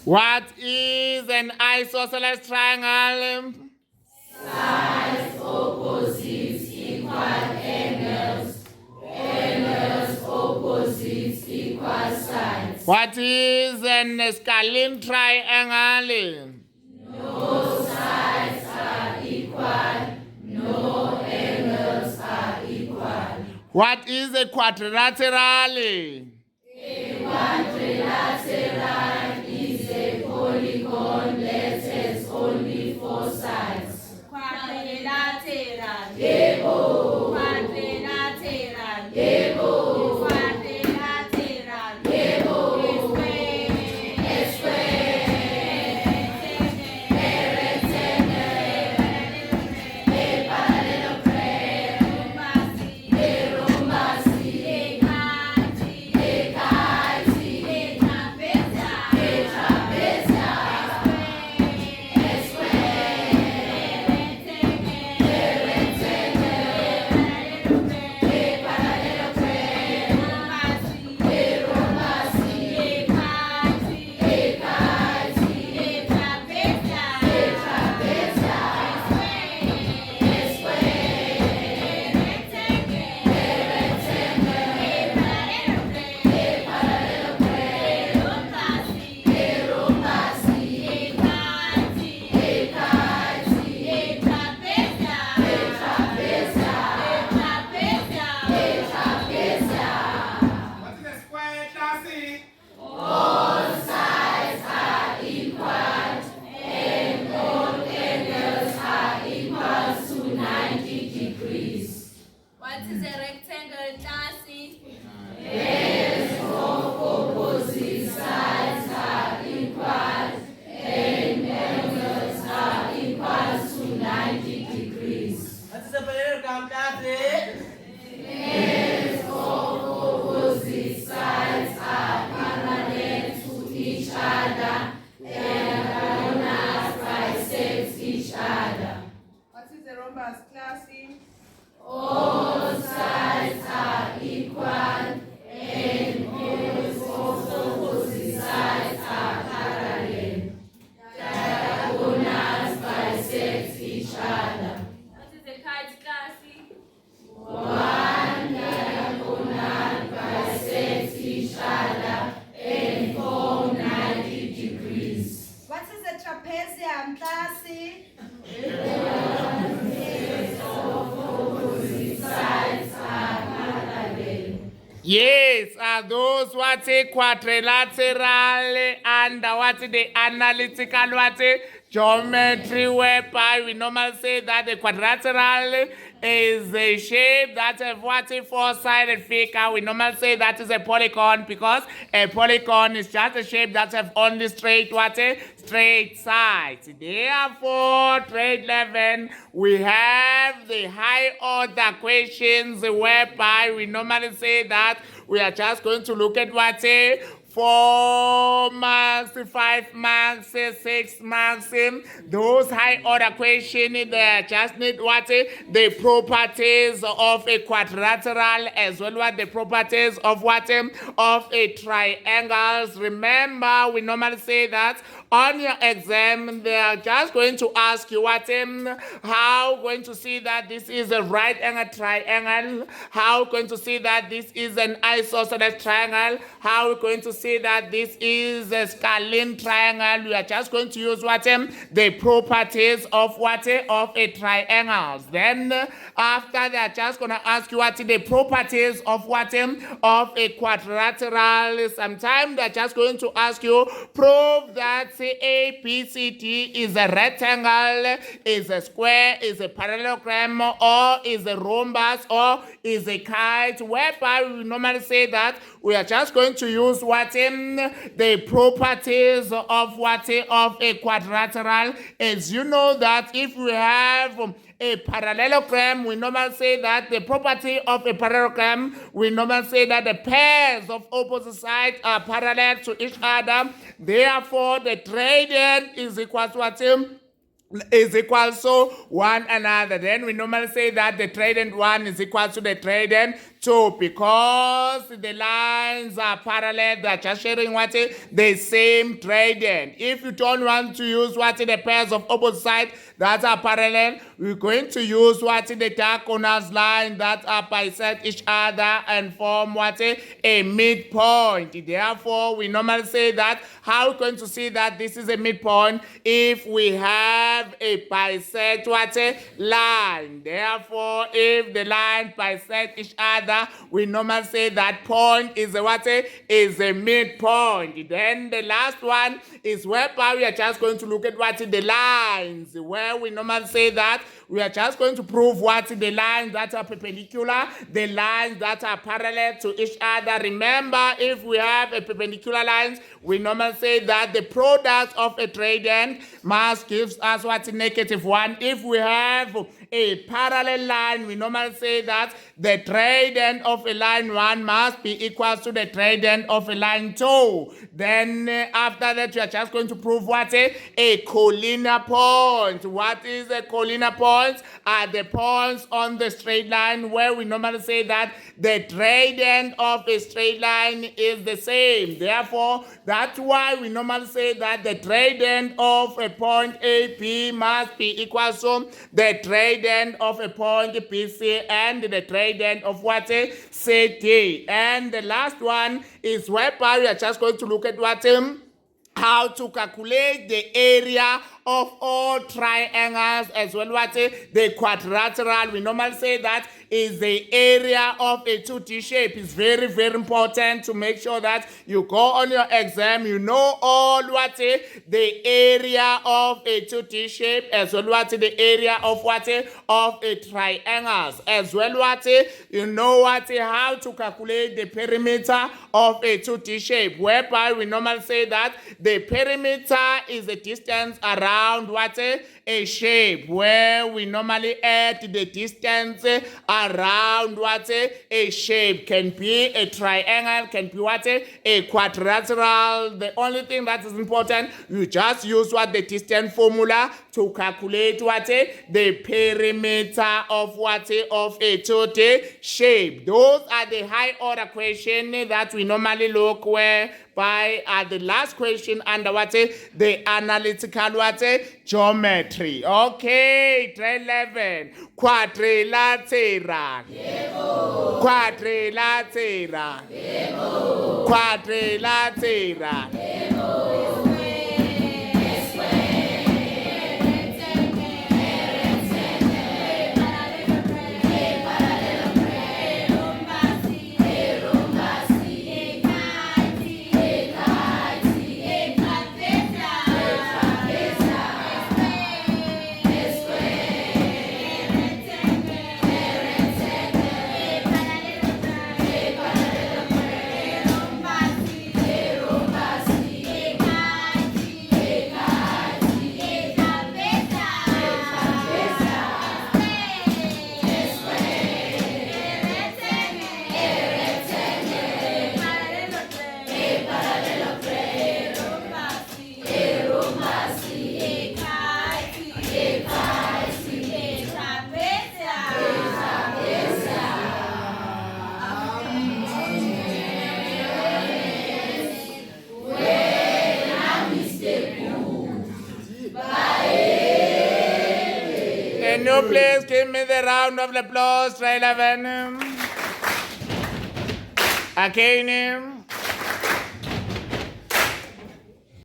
What is an isosceles triangle? Sides, opposites, equal angles. Angles, opposites, equal sides. What is an scalene triangle? No sides are equal. No angles are equal. What is a quadrilateral? A quadrilateral is a polygon that has only 4 sides. Quadrilateral. Yebo. Quadrilateral. Yebo. Quadrilateral. Yebo. A square. A rectangle. A parallelogram. A rhombus. A kite. A trapezium. A square. What is a rectangle, Darcy? Opposite sides are equal and angles are equal to 90 degrees. What is a parallelogram, Darcy? Ends of opposite sides are parallel to each other and diagonals bisect each other. What is the rhombus, Classy? All sides are equal and ends of opposite sides are parallel. Diagonals bisect each other. What is a kite, Darcy? One diagonal bisects each other and form 90 degrees. What is a trapezium, Classy? Sides are parallel. Yes, are those what quadrilateral and what the analytical what geometry, whereby we normally say that the quadrilateral is a shape that have what a 4-sided figure. We normally say that is a polygon because a polygon is just a shape that have only straight what straight sides. Therefore, grade 11, we have the high order questions whereby we normally say that we are just going to look at what 4 marks, 5 marks, 6 marks. Those high order questions, they just need what the properties of a quadrilateral as well as the properties of what of a triangles. Remember, we normally say that on your exam, they are just going to ask you what how going to see that this is a right angle triangle, how going to see that this is an isosceles triangle, how we're going to see that this is a scalene triangle. We are just going to use what the properties of what of a triangle. Then after they are just going to ask you what the properties of what of a quadrilateral. Sometimes they're just going to ask you prove that ABCD is a rectangle, is a square, is a parallelogram, or is a rhombus, or is a kite, whereby we normally say that we are just going to use what the properties of what of a quadrilateral. As you know that if we have a parallelogram, we normally say that the property of a parallelogram, we normally say that the pairs of opposite sides are parallel to each other. Therefore, the gradient is equal to what is equal to one another. Then we normally say that the trident 1 is equal to the trident 2 because the lines are parallel. They are just sharing what is the same trident. If you don't want to use what is the pairs of opposite sides that are parallel, we're going to use what is the diagonal line that are bisect each other and form what is a midpoint. Therefore, we normally say that how we're going to see that this is a midpoint if we have a bisect what a line. Therefore, if the line bisect each other, we normally say that point is a what is a midpoint. Then the last one is whereby we are just going to look at what the lines, where we normally say that we are just going to prove what the lines that are perpendicular, the lines that are parallel to each other. Remember, if we have a perpendicular lines, we normally say that the product of a trident must gives us what's -1. If we have a parallel line, we normally say that the trident of a line 1 must be equal to the trident of a line 2. Then after that, we are just going to prove what a collinear point. What is a collinear point? Are the points on the straight line where we normally say that the trident of a straight line is the same. Therefore, that's why we normally say that the trident of a point AP must be equal to the trident of a point BC and the trident of what CD. And the last one is whereby we are just going to look at what how to calculate the area of all triangles as well what the quadrilateral. We normally say that is the area of a 2D shape. It's very, very important to make sure that you go on your exam, you know all what the area of a 2D shape as well what the area of what of a triangles as well what you know what how to calculate the perimeter of a 2D shape, whereby we normally say that the perimeter is the distance around what a shape, where we normally add the distance around what a shape. Can be a triangle, can be what a quadrilateral. The only thing that is important, you just use what the distance formula to calculate what the perimeter of what of a 2D shape. Those are the high order questions that we normally look where by the last question under what the analytical what geometry. Okay, 11 quadrilateral. Quadrilateral. Quadrilateral. Can you please give me the round of applause, try 11? Again.